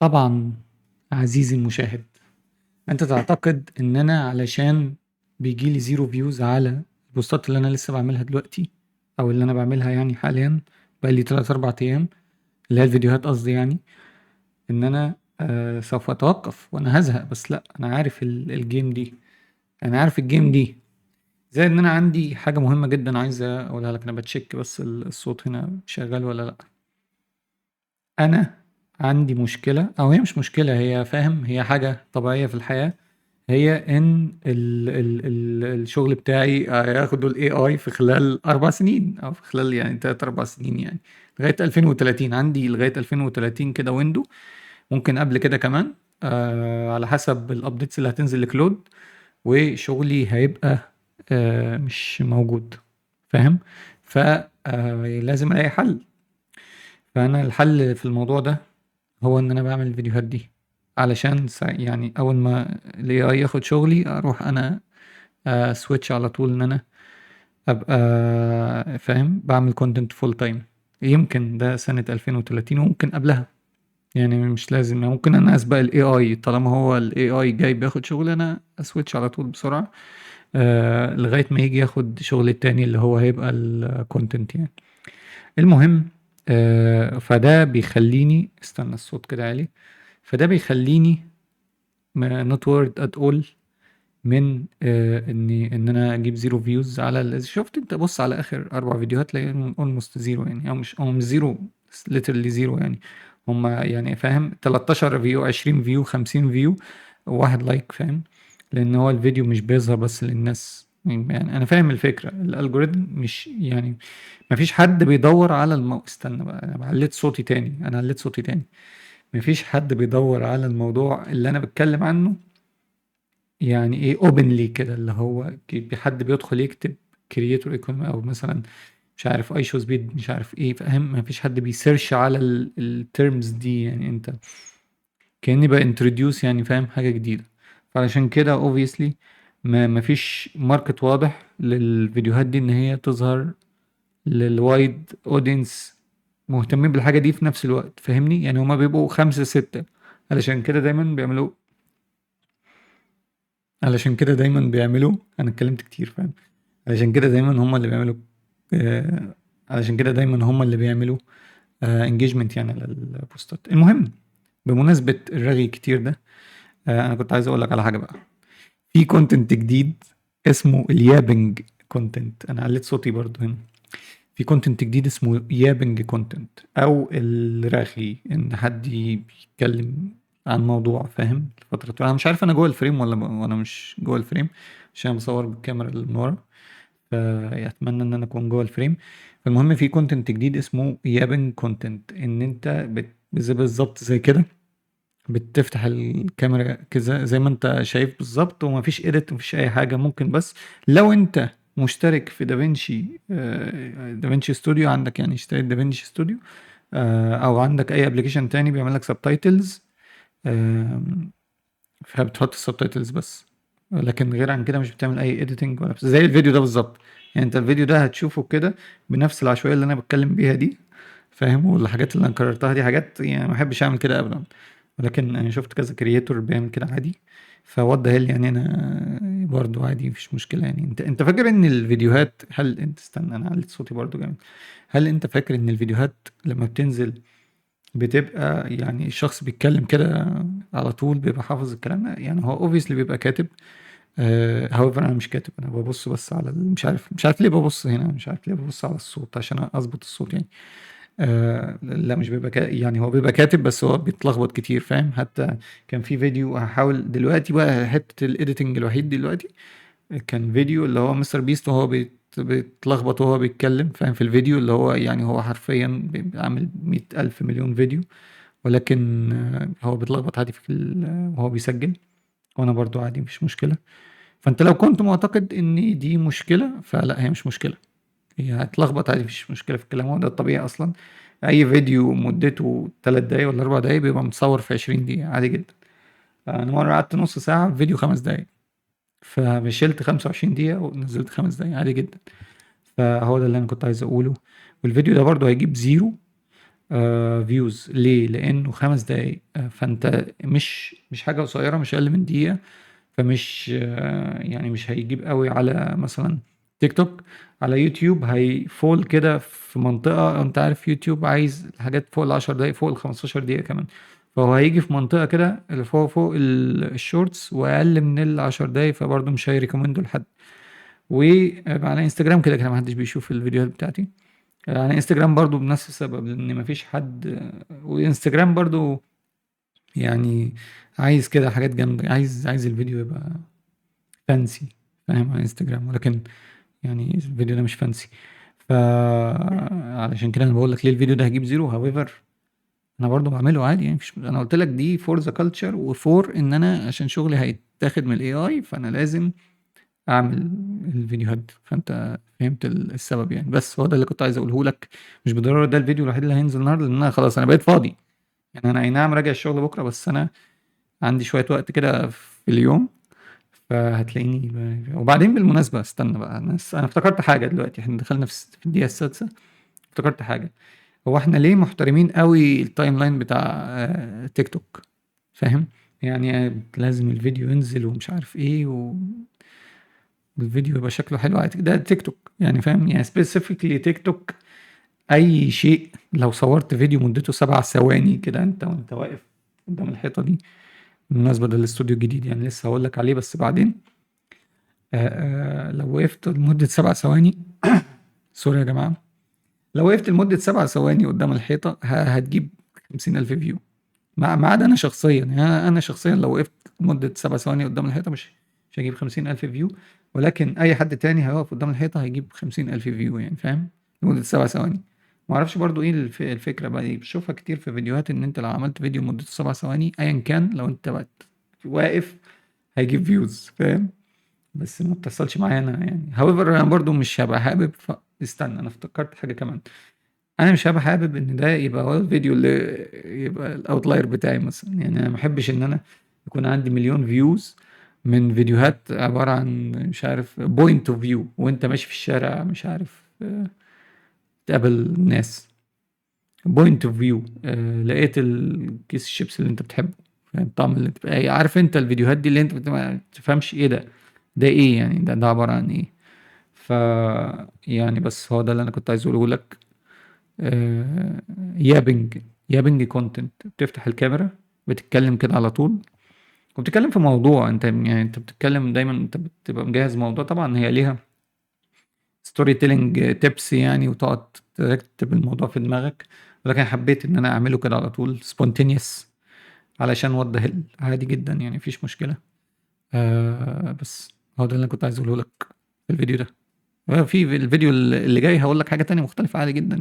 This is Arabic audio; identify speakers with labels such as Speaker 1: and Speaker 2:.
Speaker 1: طبعا عزيزي المشاهد، انت تعتقد ان انا علشان بيجيلي زيرو فيوز على البوستات اللي انا لسه بعملها دلوقتي او اللي انا بعملها يعني حاليا بقالي 3 4 ايام، اللي هي الفيديوهات قصدي، يعني ان انا سوف اتوقف وانا هزهق. بس لا، انا عارف الجيم دي، انا عارف الجيم دي. زي ان انا عندي حاجة مهمة جدا عايز اقولها لك. انا بتشيك بس الصوت هنا شغال ولا لا. انا عندي مشكلة، او هي مش مشكلة، هي فاهم، هي حاجة طبيعية في الحياة. هي ان ال الشغل بتاعي هياخدوا الاي اي في خلال 4 سنين، او في خلال يعني 3 4 سنين، يعني لغاية 2030. عندي لغاية 2030 كده ويندو، ممكن قبل كده كمان، على حسب الابديتس اللي هتنزل لكلود، وشغلي هيبقى مش موجود. فاهم؟ فلازم الاقي حل. فانا الحل في الموضوع ده هو ان انا بعمل الفيديوهات دي علشان يعني اول ما الاي اي ياخد شغلي اروح انا سويتش على طول، ان انا ابقى فاهم بعمل كونتنت فول تايم. يمكن ده سنة 2030 وممكن قبلها، يعني مش لازم، ممكن انا اسبق الاي اي. طالما هو الاي اي جاي بياخد شغل انا اسويتش على طول بسرعة، لغاية ما يجي ياخد شغل التاني اللي هو هيبقى الكونتنت يعني. المهم، فده بيخليني استنى الصوت كده عالي. فده بيخليني not worried at all من ان انا اجيب زيرو فيوز على شفت انت، بص على اخر 4 فيديوهات تلاقي اولموست زيرو، يعني او مش زيرو، literally زيرو يعني. هما يعني فاهم 13 فيو، 20 فيو، 50 فيو، واحد لايك. فاهم؟ لان هو الفيديو مش بيظهر بس للناس. يعني انا فاهم الفكرة، الالجوريثم مش يعني مفيش حد بيدور على استنى بقى، انا عليت صوتي تاني، انا عليت صوتي تاني. مفيش حد بيدور على الموضوع اللي انا بتكلم عنه، يعني ايه اوبنلي كده، اللي هو حد بيدخل يكتب كرييتور ايكونومي، او مثلا مش عارف اي شو سبيد، مش عارف ايه. فاهم؟ مفيش حد بيسيرش على الترمز دي، يعني انت كأني بانتروديوس يعني، فاهم، حاجة جديدة. فعلشان كده obviously ما مفيش ماركت واضح للفيديوهات دي ان هي تظهر للوايد اودينس مهتمين بالحاجة دي في نفس الوقت. فاهمني؟ يعني هما بيبقوا 5 6. علشان كده دايما بيعملوا علشان كده دايما بيعملوا انا اتكلمت كتير، فاهم؟ علشان كده دايما هم اللي بيعملوا آه، علشان كده دايما هم اللي بيعملوا انجيجمنت يعني على البوستات. المهم، بمناسبة الرغي كتير ده، انا كنت عايز اقول لك على حاجة بقى. في كونتنت جديد اسمه اليابنج كونتنت. انا عليت صوتي برضو هنا. في كونتنت جديد اسمه يابنج كونتنت، او الرغي، ان حد بيتكلم عن موضوع. فاهم؟ الفترة انا مش عارف انا جوه الفريم ولا مش جوه الفريم، عشان بصور بالكاميرا اللي من ورا، فاتمنى ان انا اكون جوه الفريم. فالمهم، في كونتنت جديد اسمه يابنج كونتنت، ان انت زي بالظبط زي كده بتفتح الكاميرا كده زي ما انت شايف بالظبط، ومفيش اديت ومفيش اي حاجه. ممكن بس لو انت مشترك في دافنشي، دافنشي ستوديو عندك، يعني اشتريت دافنشي ستوديو، او عندك اي ابلكيشن تاني بيعمل لك سبتايتلز، فبتحط السبتايتلز بس. لكن غير عن كده مش بتعمل اي اديتنج ولا زي الفيديو ده بالظبط. يعني انت الفيديو ده هتشوفه كده بنفس العشوائيه اللي انا بتكلم بيها دي. فاهم؟ والحاجات اللي انا كررتها دي حاجات يعني ما بحبش اعمل كده ابدا، ولكن انا شفت كذا كرييتور بيعمل كده عادي. فوات ذا هيل، يعني انا برضو عادي مفيش مشكله. يعني انت فاكر ان الفيديوهات، هل انت استنى انا عليت صوتي برضو جامد. هل انت فاكر ان الفيديوهات لما بتنزل بتبقى يعني الشخص بيتكلم كده على طول بيبقى حافظ الكلام؟ يعني هو اوبviously بيبقى كاتب. however انا مش كاتب، انا ببص بس على مش عارف ليه ببص هنا، مش عارف ليه ببص على الصوت عشان اظبط الصوت يعني. لا مش بيبقى يعني هو بيبقى كاتب بس هو بيتلخبط كتير. فاهم؟ حتى كان في فيديو هحاول دلوقتي بقى حتة الايديتنج الوحيد دلوقتي، كان فيديو اللي هو مستر بيست وهو بيتلخبط وهو بيتكلم. فاهم؟ في الفيديو اللي هو يعني هو حرفيا عامل 100,000 مليون فيديو، ولكن هو بيتلخبط عادي وهو بيسجل، وانا برضو عادي مفيش مشكلة. فانت لو كنت معتقد ان دي مشكلة، فلا، هي مش مشكلة. هي هتلخبط عادي، مفيش مشكلة في الكلام، هو ده الطبيعي اصلا. اي فيديو مدته 3 دقايق ولا 4 دقايق بيبقى متصور في 20 دقيقة عادي جدا. انا مرة قعدت نص ساعة في فيديو 5 دقايق، فشلت 25 دقيقة ونزلت 5 دقايق عادي جدا. فهو ده اللي انا كنت عايز اقوله. والفيديو ده برضو هيجيب زيرو views ليه؟ لأنه 5 دقايق فأنت مش حاجة قصيرة، مش أقل من دقيقة، فمش يعني مش هيجيب قوي على مثلا تيك توك. على يوتيوب هيفول كده في منطقة، انت عارف يوتيوب عايز حاجات فوق ال10 دقايق، فوق ال15 دقيقة كمان، فهو هيجي في منطقة كده اللي فوق الشورتس واقل من ال10 دقايق، فبرضه مش هيريكومندو لحد. وعلى انستجرام كده كده محدش بيشوف الفيديوهات بتاعتي. على انستجرام برضو بنفس السبب، لان مفيش حد. وانستجرام برضو يعني عايز كده حاجات جامدة، عايز الفيديو يبقى فانسي، فاهم؟ على انستجرام، ولكن يعني الفيديو ده مش فانسي. علشان كده انا بقول لك ليه الفيديو ده هجيب زيرو. هاويفر انا برضو بعمله عادي يعني، مفيش، انا قلت لك دي فور ذا كلتشر، وفور ان انا عشان شغلي هيتاخد من الاي اي، فانا لازم اعمل الفيديوهات. فانت فهمت السبب يعني. بس هو ده اللي كنت عايز اقوله لك. مش بالضروره ده الفيديو الوحيد اللي هينزل النهارده، لان انا خلاص انا بقيت فاضي يعني. انا اي نعم راجع الشغل بكره، بس انا عندي شويه وقت كده في اليوم، فهتلاقيني وبعدين بالمناسبه استنى بقى، انا افتكرت حاجه دلوقتي، احنا دخلنا في الدقيقه السادسه. افتكرت حاجه. هو احنا ليه محترمين قوي التايم لاين بتاع تيك توك؟ فاهم؟ يعني لازم الفيديو ينزل ومش عارف ايه والفيديو يبقى شكله حلو عادي. ده تيك توك يعني، فاهم؟ يعني سبيسيفيكلي تيك توك. اي شيء لو صورت فيديو مدته 7 ثواني كده، وانت واقف قدام الحيطه دي. بالمناسبه ده الاستوديو الجديد يعني، لسه هقول لك عليه بس بعدين. لو وقفت لمده 7 ثواني سوري يا جماعه. لو وقفت لمده 7 ثواني قدام الحيطه هتجيب 50,000 فيو. ما عدا انا شخصيا يعني، انا شخصيا لو وقفت مده 7 ثواني قدام الحيطه مش هجيب 50,000 فيو. ولكن اي حد تاني هيقف قدام الحيطه هيجيب 50,000 فيو يعني، فاهم؟ لمده 7 ثواني. ما اعرفش برضو ايه الفكره بقى دي، بشوفها كتير في فيديوهات، ان انت لو عملت فيديو مدته 7 ثواني ايا كان، لو انت بقى واقف هيجيب فيوز، فاهم؟ بس ما بتحصلش معايا انا يعني. however انا برضو مش هبقى حابب استنى، انا افتكرت حاجه كمان. انا مش هبقى حابب ان ده يبقى هو الفيديو اللي يبقى الاوتلاير بتاعي مثلا يعني. انا ما بحبش ان انا يكون عندي مليون فيوز من فيديوهات عبارة عن مش عارف بوينت اوف فيو، وانت ماشي في الشارع مش عارف تقابل ناس. بوينت اوف فيو لقيت الكيس الشيبس اللي انت بتحبه، فاهم؟ الطعم اللي انت عارف، انت الفيديوهات دي اللي انت ما تفهمش ايه ده، ده ايه يعني، ده عبارة عن ايه. ف يعني بس هو ده اللي انا كنت عايز اقوله لك. آه، يابنج يابنج كونتنت. بتفتح الكاميرا، بتتكلم كده على طول، وبتتكلم في موضوع انت يعني، انت بتتكلم دايما، انت بتبقى مجهز موضوع. طبعا هي ليها ستوري تيلينج تيبس يعني، وتقعد ترتب الموضوع في دماغك، ولكن حبيت ان انا اعمله كده على طول سبونتينيوس، علشان اوضح عادي جدا يعني، مفيش مشكلة. بس هو ده اللي انا كنت عايز اقوله لك في الفيديو ده. في الفيديو اللي جاي هقول لك حاجة تانية مختلفة عادي جدا يعني.